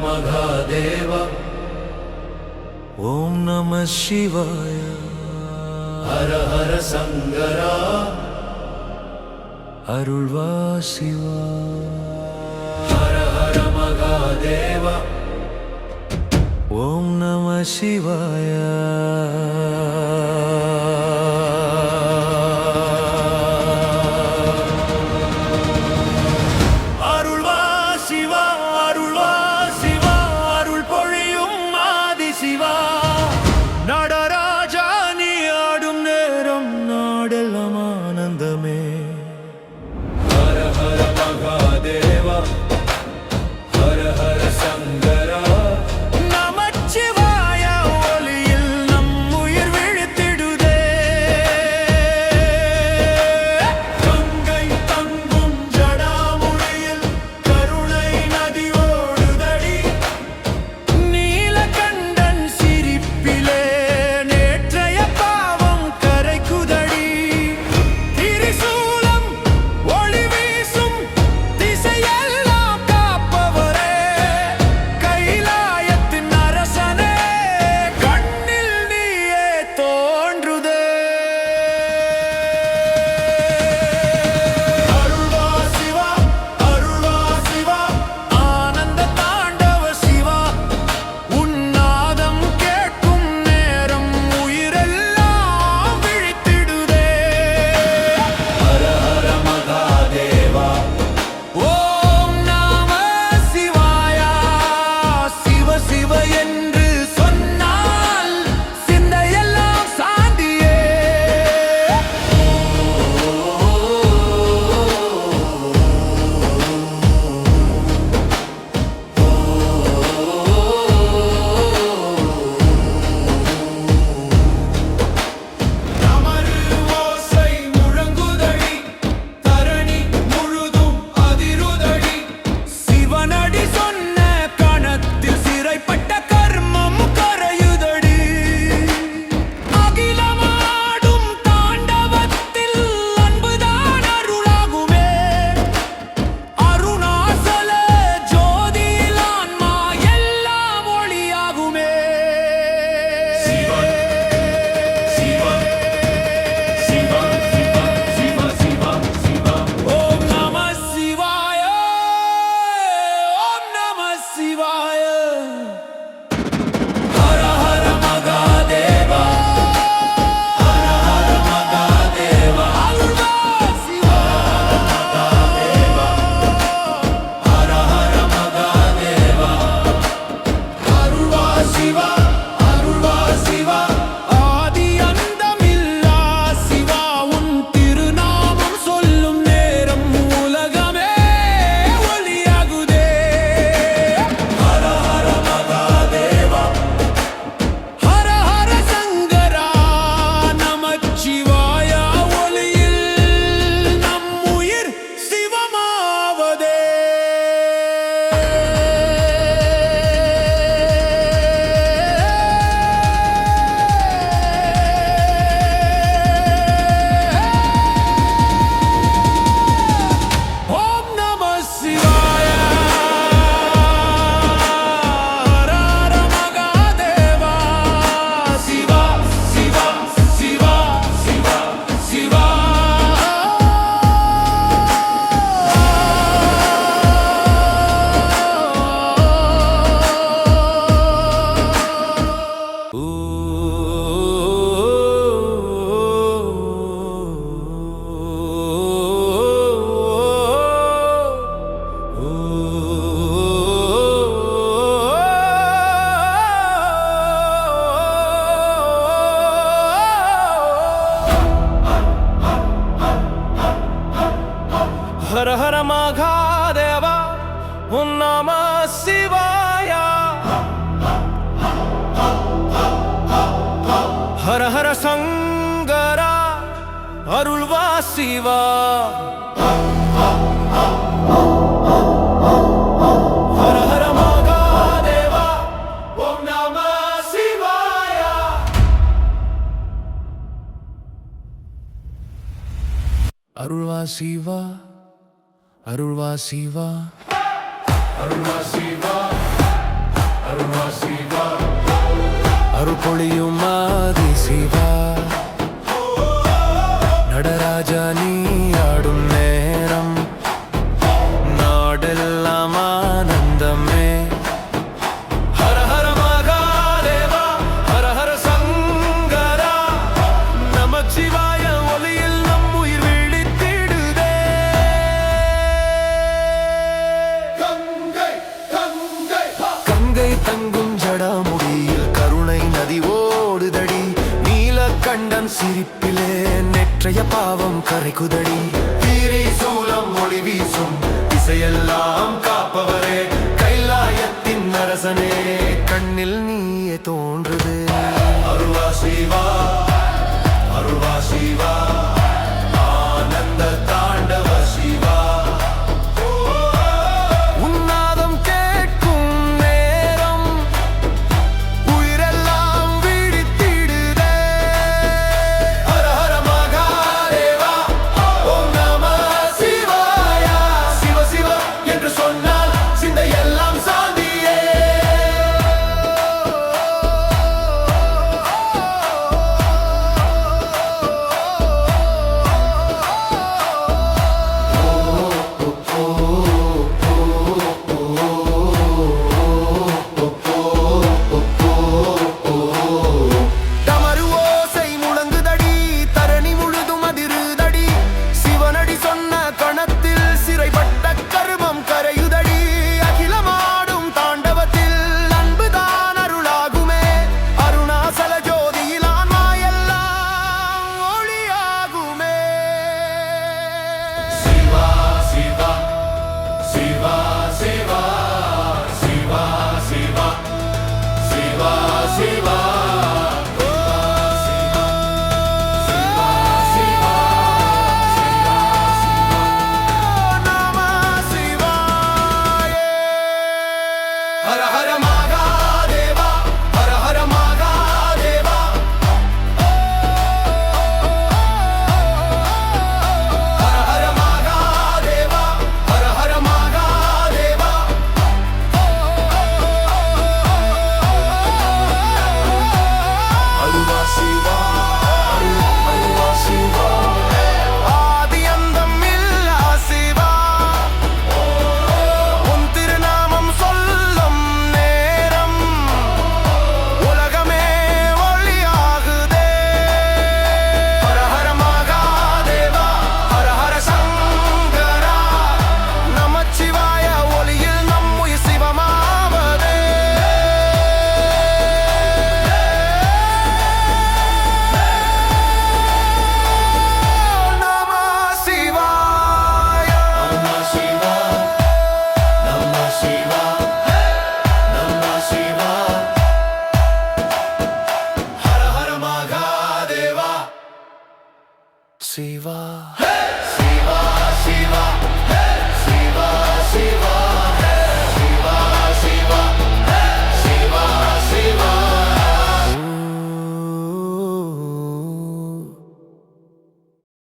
महादेवा ओम नमः शिवाय। हर हर शंकरा अरुள்வா சிவா। हर हर महादेवा ओम नमः शिवाय। நடராஜா நீ ஆடும் நேரம் நாடெல்லாம் ஆனந்தமே। ஹர ஹர மகாதேவா ஹர ஹர சங்கரா நமச்சிவாய ஒலியில் நம் உயிர் விழித்திடுதே। கங்கை தங்கும் ஜடாமுடியில் கருணை நதி ஓடுதடி நீலகண்டன் சிரிப்பிலே हर हर महादेवा ओम नमः शिवाय। हर हर शंकरा अरुள்வா சிவா। ஹர ஹர மகாதேவா ஓம் நம சிவாய. அருள்வா சிவா, அருள்வா சிவா, அருள்வா சிவா, அருள்வா சிவா, அருள் பொழியும் ஆதி சிவா. நடராஜா நீ ஆடும் நேரம் நாடெல்லாம் ஆனந்தமே. ஹர ஹர மகாதேவா ஹர ஹர சங்கரா நமச்சிவாய ஒளியில் நம் உயிர் விழித்திடுதே. கங்கை கங்கை கங்கை தங்கும் ஜடாமுடியில் கருணை நதி ஓடுதடி. நீலகண்டன் சிரிப்பிலே நெற்றைய பாவம் கரைக்குதடி. தீரை சூலம் ஒளி வீசும் திசையெல்லாம் காப்பவரே, கைலாயத்தின் அரசனே கண்ணில் நீயே தோன்றுது. அருள்வா சிவா, அருள்வா சிவா, ஆனந்த தாண்டவ சிவா. உன்னாதம் கேட்கும் நேரம் உயிரெல்லாம் விழித்திடுதே. ஹர ஹர மகாதேவா ஓம் நம சிவாய. சிவ சிவ என்று சொன்னால் சிந்தையெல்லாம் சாந்தியே. தமரு ஓசை முழங்குதடி, தரணி முழுதும் அதிருதடி. சிவனடி சொன்ன கணத்தில் சிறைப்பட்ட கருமம் கரையுதடி. அகிலமாடும் தாண்டவத்தில் அன்புதான் அருளாகுமே. அருணாசல ஜோதியில் ஆன்மா எல்லாம் ஒளியாகுமே. சிவா சிவா சிவா சிவா சிவா சிவா சிவா சிவா நம சிவாய. ஹர ஹர மகாதேவா, ஹர ஹர மகாதேவா, ஹர ஹர மகாதேவா, ஹர ஹர மகாதேவா. அருள்வா சிவா, அருள்வா சிவா, ஆதி அந்தம் இல்லா சிவா, உன் திருநாமம் சொல்லும் நேரம் உலகமே ஒளியாகுதே. ஹர ஹர மகாதேவா, ஹர ஹர சங்கரா. நமச்சிவாய ஒளியில் நம் உயிர் சிவமாவதே. நம சிவாய. நம சிவா, நம சிவா, நம சிவா. ஹர ஹர மகாதேவா, சிவா சிவா சிவா